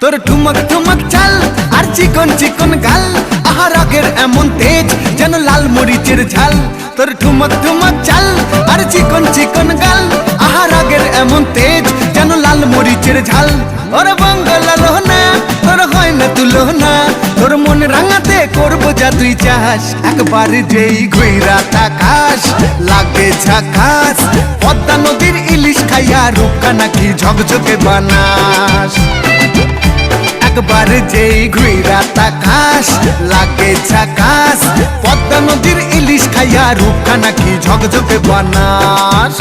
তোর ঠুমক ঠুমক চাল আর চিকন চিকন গাল, আহা রাগের এমন তেজ যেন লাল মরিচের ঝাল। তোর ঠুমক ঠুমক চাল আর চিকন চিকন গাল, আহা রাগের এমন তেজ যেন লাল মরিচের ঝাল। ওরে বাঙ্গালা লোহনা তোর হয় না তুলনা, তোর মন রাঙাতে করবো যা তুই চাস। একবার যেই ঘুইরা তাকাস লাগে ঝাকাস, পদ্মা নদীর ইলিশ খাইয়া রূপকা নাকি ঝকঝকে বানাস। একবার যেই ঘুইরা তাকাস লাগে ঝাকাস, পদ্মা নদীর ইলিশ খাইয়া রূপকা নাকি ঝকঝকে বানাস।